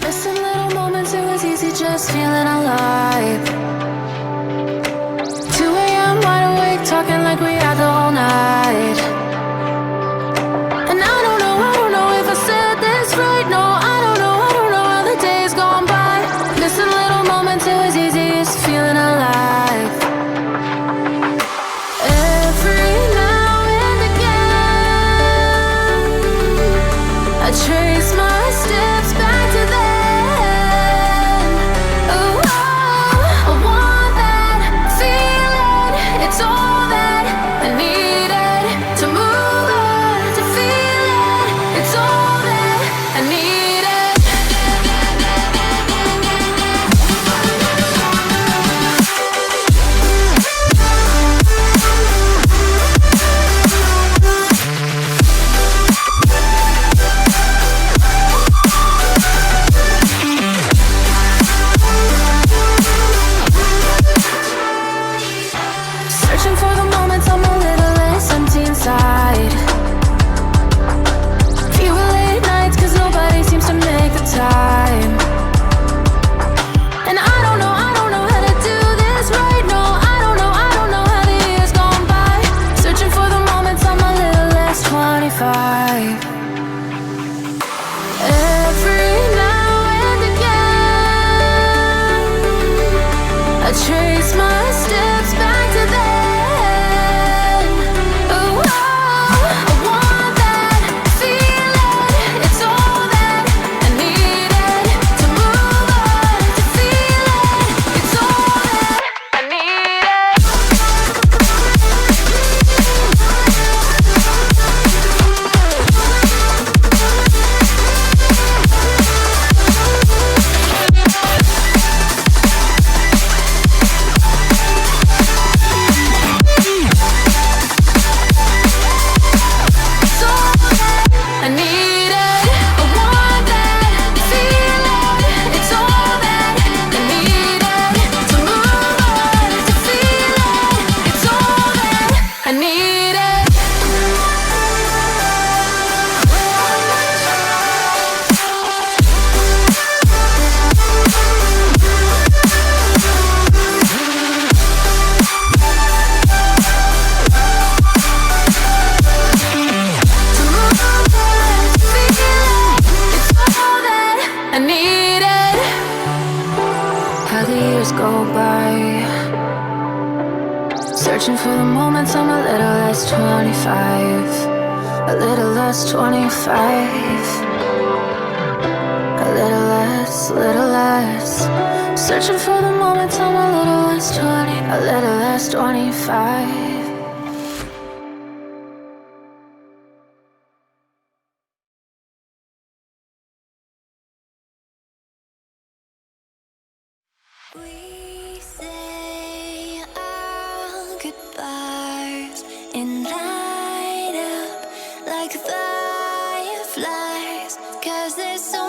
Missing little moments, it was easy just feeling alive. 2 a.m. wide awake, talking like we had the whole night. And I don't know if I said this right. No, I don't know how the days gone by. Missing little moments, it was easy just feeling alive. Every now and again, I trace my steps back to then. Oh, I want that feeling. It's all that I needed to move on, to feel it. It's all that I needed. Searching for the moments I'm a little less empty inside. Fewer late nights, cause nobody seems to make the time. And I don't know how to do this right. No, I don't know how the years gone by. Searching for the moments I'm a little less 25. Every now and again, I trace my steps back to then. Oh, I want that feeling. It's all that I needed to move on, to feel it. It's all that I needed. It's all that I needed. I want that feeling. It's all that I needed to move on, to feel it. It's all that I needed. To move on, to feel it. It's all that I needed. How the years go by, searching for the moments I'm a little less 25. A little less 25. A little less. Searching for the moments I'm a little less 20. A little less 25. We say our goodbyes and light up like fireflies, 'cause there's so